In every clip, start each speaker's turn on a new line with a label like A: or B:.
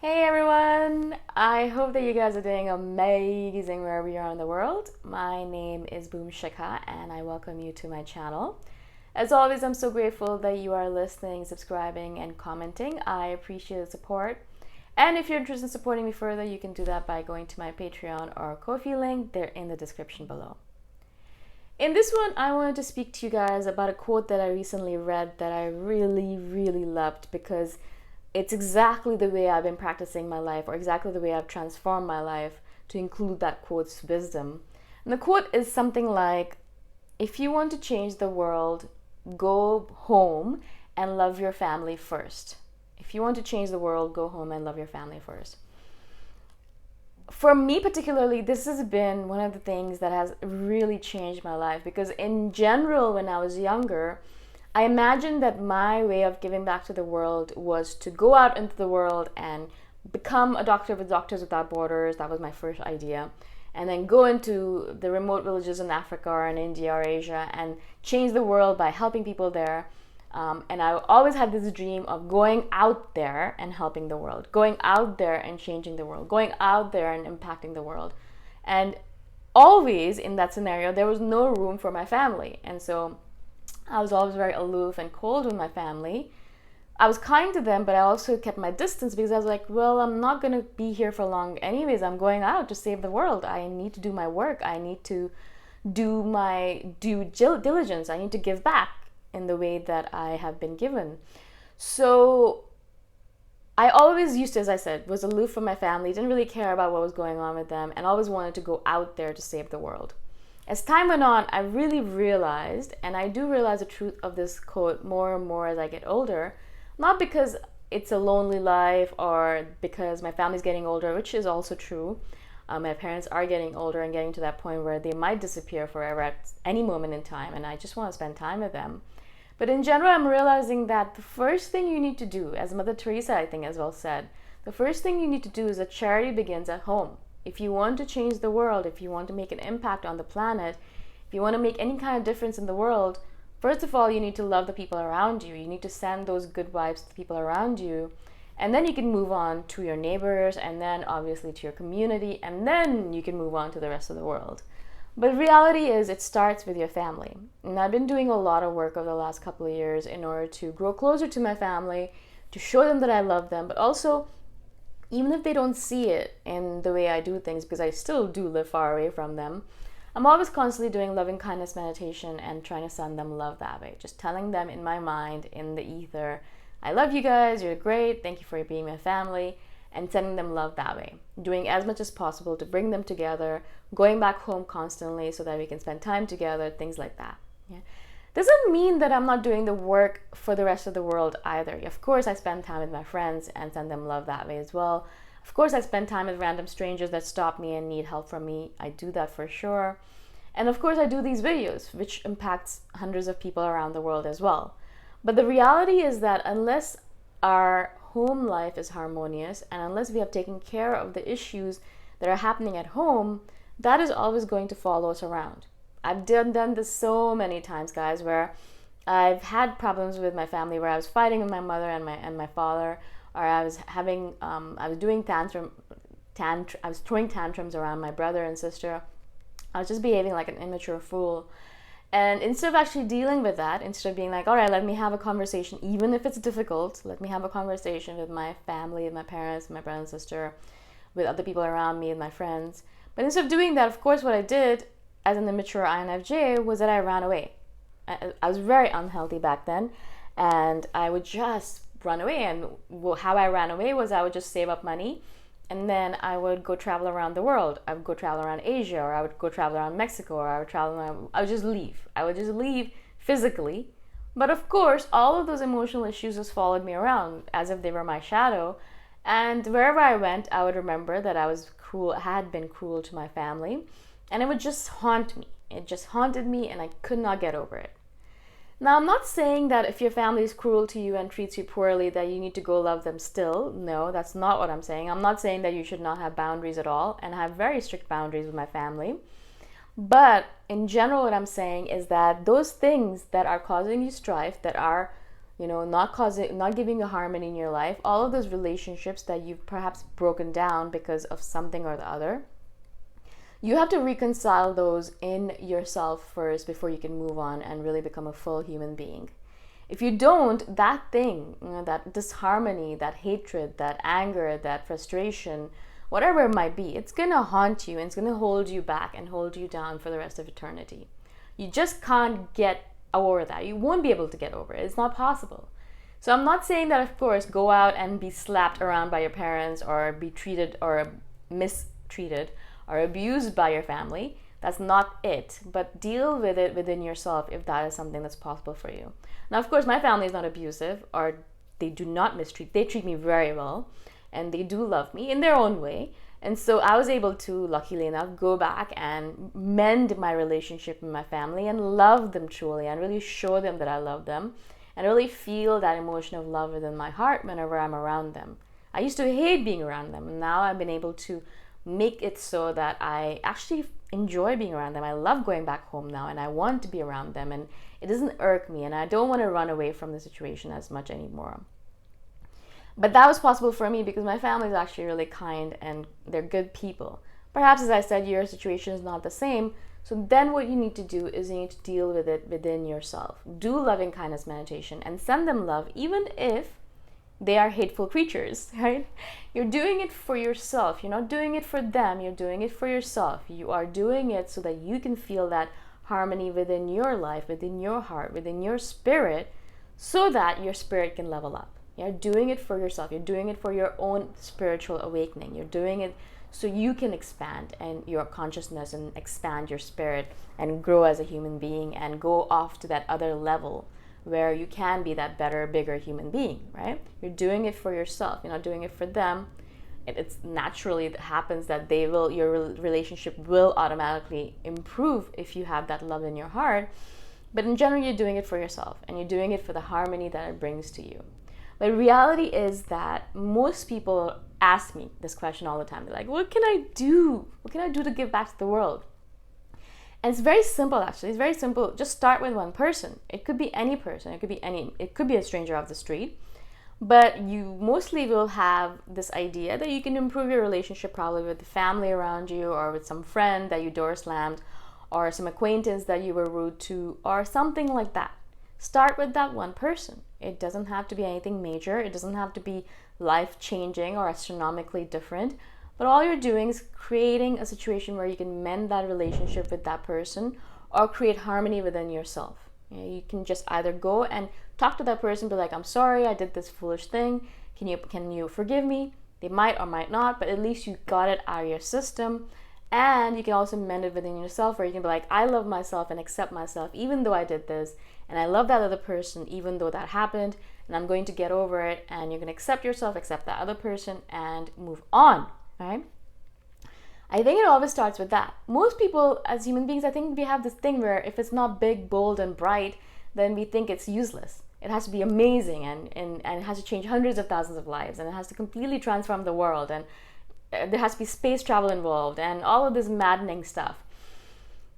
A: Hey everyone! I hope that you guys are doing amazing wherever you are in the world. My name is Shikha and I welcome you to my channel. As always, I'm so grateful that you are listening, subscribing, and commenting. I appreciate the support. And if you're interested in supporting me further, you can do that by going to my Patreon or Ko-fi link. They're in the description below. In this one, I wanted to speak to you guys about a quote that I recently read that I really loved because it's exactly the way I've been practicing my life, or exactly the way I've transformed my life to include that quote's wisdom. And the quote is something like, if you want to change the world, go home and love your family first. If you want to change the world, go home and love your family first. For me particularly, this has been one of the things that has really changed my life, because in general, when I was younger, I imagined that my way of giving back to the world was to go out into the world and become a doctor with Doctors Without Borders. That was my first idea. And then go into the remote villages in Africa or in India or Asia and change the world by helping people there. And I always had this dream of going out there and helping the world, going out there and changing the world, going out there and impacting the world. And always in that scenario, there was no room for my family. And so I was always very aloof and cold with my family. I was kind to them, but I also kept my distance because I was like, well, I'm not going to be here for long anyways. I'm going out to save the world. I need to do my work. I need to do my due diligence. I need to give back in the way that I have been given. So I always used to, as I said, was aloof from my family, didn't really care about what was going on with them, and always wanted to go out there to save the world. As time went on, I really realized, and I do realize the truth of this quote more and more as I get older, not because it's a lonely life or because my family's getting older, which is also true. My parents are getting older and getting to that point where they might disappear forever at any moment in time, and I just want to spend time with them. But in general, I'm realizing that the first thing you need to do, as Mother Teresa, I think, as well said, the first thing you need to do is that charity begins at home. If you want to change the world, if you want to make an impact on the planet, if you want to make any kind of difference in the world, first of all, you need to love the people around you. You need to send those good vibes to the people around you. And then you can move on to your neighbors, and then obviously to your community, and then you can move on to the rest of the world. But reality is, it starts with your family. And I've been doing a lot of work over the last couple of years in order to grow closer to my family, to show them that I love them, but also, even if they don't see it in the way I do things, because I still do live far away from them, I'm always constantly doing loving kindness meditation and trying to send them love that way. Just telling them in my mind, in the ether, I love you guys, you're great, thank you for being my family, and sending them love that way. Doing as much as possible to bring them together, going back home constantly so that we can spend time together, things like that. Yeah. Doesn't mean that I'm not doing the work for the rest of the world either. Of course, I spend time with my friends and send them love that way as well. Of course, I spend time with random strangers that stop me and need help from me. I do that for sure. And of course, I do these videos, which impacts hundreds of people around the world as well. But the reality is that unless our home life is harmonious, and unless we have taken care of the issues that are happening at home, that is always going to follow us around. I've done this so many times, guys, where I've had problems with my family, where I was fighting with my mother and my father, or I was doing I was throwing tantrums around my brother and sister. I was just behaving like an immature fool. And instead of actually dealing with that, instead of being like, all right, let me have a conversation, even if it's difficult, let me have a conversation with my family, with my parents, my brother and sister, with other people around me, and my friends. But instead of doing that, of course, what I did as an immature INFJ was that I ran away. I was very unhealthy back then, and I would just run away. And how I ran away was I would just save up money, and then I would go travel around the world. I would go travel around Asia, or I would go travel around Mexico, or I would just leave. I would just leave physically. But of course, all of those emotional issues just followed me around as if they were my shadow. And wherever I went, I would remember that I was cruel, had been cruel to my family, and it would just haunt me. It just haunted me, and I could not get over it. Now, I'm not saying that if your family is cruel to you and treats you poorly that you need to go love them still. No, that's not what I'm saying. I'm not saying that you should not have boundaries at all, and I have very strict boundaries with my family. But in general, what I'm saying is that those things that are causing you strife, that are not giving you harmony in your life, all of those relationships that you've perhaps broken down because of something or the other, you have to reconcile those in yourself first before you can move on and really become a full human being. If you don't, that thing, that disharmony, that hatred, that anger, that frustration, whatever it might be, it's gonna haunt you and it's gonna hold you back and hold you down for the rest of eternity. You just can't get over that. You won't be able to get over it. It's not possible. So I'm not saying that, of course, go out and be slapped around by your parents or be treated or mistreated or abused by your family. That's not it. But deal with it within yourself if that is something that's possible for you. Now, of course, my family is not abusive, or they do not mistreat. They treat me very well, and they do love me in their own way. And so I was able to, luckily enough, go back and mend my relationship with my family and love them truly and really show them that I love them and really feel that emotion of love within my heart whenever I'm around them. I used to hate being around them, and now I've been able to make it so that I actually enjoy being around them. I love going back home now, and I want to be around them, and it doesn't irk me, and I don't want to run away from the situation as much anymore. But that was possible for me because my family is actually really kind and they're good people. Perhaps, as I said, your situation is not the same. So then what you need to do is you need to deal with it within yourself. Do loving kindness meditation and send them love, even if they are hateful creatures, right? You're doing it for yourself. You're not doing it for them. You're doing it for yourself. You are doing it so that you can feel that harmony within your life, within your heart, within your spirit, so that your spirit can level up. You're doing it for yourself. You're doing it for your own spiritual awakening. You're doing it so you can expand and your consciousness and expand your spirit and grow as a human being and go off to that other level where you can be that better, bigger human being, right? You're doing it for yourself. You're not doing it for them. It's naturally it happens that your relationship will automatically improve if you have that love in your heart. But in general, you're doing it for yourself and you're doing it for the harmony that it brings to you. But reality is that most people ask me this question all the time. They're like, what can I do? What can I do to give back to the world? And it's very simple, actually. It's very simple. Just start with one person. It could be any person. It could be a stranger off the street. But you mostly will have this idea that you can improve your relationship probably with the family around you or with some friend that you door slammed or some acquaintance that you were rude to or something like that. Start with that one person. It doesn't have to be anything major. It doesn't have to be life-changing or astronomically different. But all you're doing is creating a situation where you can mend that relationship with that person or create harmony within yourself. You can just either go and talk to that person, be like, I'm sorry, I did this foolish thing. Can you forgive me? They might or might not, but at least you got it out of your system. And you can also mend it within yourself, where you can be like, I love myself and accept myself even though I did this. And I love that other person even though that happened. And I'm going to get over it. And you're going to accept yourself, accept that other person, and move on, right? I think it always starts with that. Most people as human beings, I think we have this thing where if it's not big, bold, and bright, then we think it's useless. It has to be amazing and it has to change hundreds of thousands of lives and it has to completely transform the world and there has to be space travel involved and all of this maddening stuff.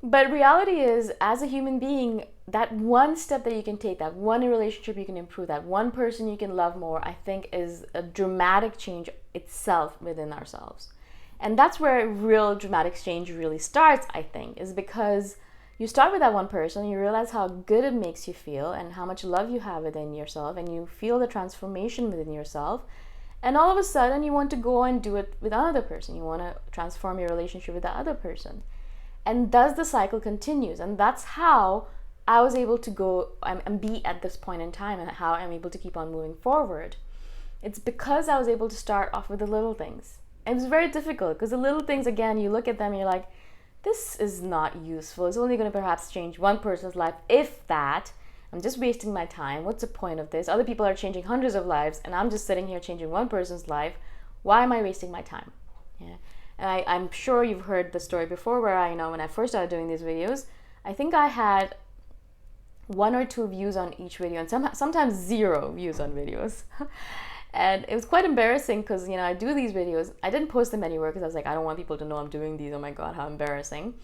A: But reality is, as a human being, that one step that you can take, that one relationship you can improve, that one person you can love more, I think is a dramatic change itself within ourselves. And that's where real dramatic change really starts, I think, is because you start with that one person, you realize how good it makes you feel and how much love you have within yourself, and you feel the transformation within yourself. And all of a sudden, you want to go and do it with another person. You want to transform your relationship with that other person. And thus the cycle continues. And that's how I was able to go and be at this point in time and how I'm able to keep on moving forward. It's because I was able to start off with the little things. And it's very difficult because the little things, again, you look at them and you're like, this is not useful. It's only going to perhaps change one person's life, if that. I'm just wasting my time. What's the point of this? Other people are changing hundreds of lives and I'm just sitting here changing one person's life. Why am I wasting my time? Yeah. And I'm sure you've heard the story before where when I first started doing these videos, I think I had 1 or 2 views on each video and sometimes 0 views on videos. And it was quite embarrassing because, I do these videos. I didn't post them anywhere because I was like, I don't want people to know I'm doing these. Oh my God, how embarrassing.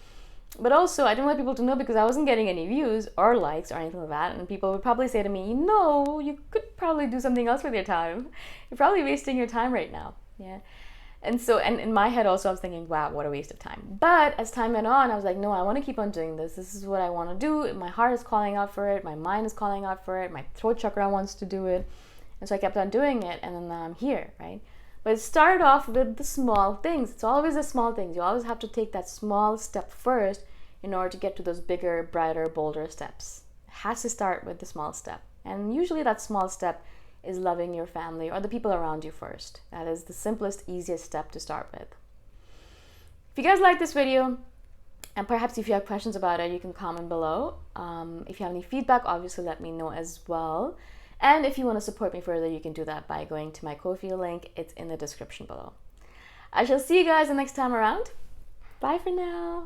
A: But also, I didn't want people to know because I wasn't getting any views or likes or anything like that. And people would probably say to me, you could probably do something else with your time. You're probably wasting your time right now. Yeah. And so, and in my head also, I was thinking, wow, what a waste of time. But as time went on, I was like, no, I want to keep on doing this. This is what I want to do. My heart is calling out for it. My mind is calling out for it. My throat chakra wants to do it. And so I kept on doing it. And then now I'm here, right? But it started off with the small things. It's always the small things. You always have to take that small step first in order to get to those bigger, brighter, bolder steps. It has to start with the small step. And usually that small step is loving your family or the people around you first. That is the simplest, easiest step to start with. If you guys like this video, and perhaps if you have questions about it, you can comment below. If you have any feedback, obviously let me know as well. And if you want to support me further, you can do that by going to my Ko-fi link. It's in the description below. I shall see you guys the next time around. Bye for now.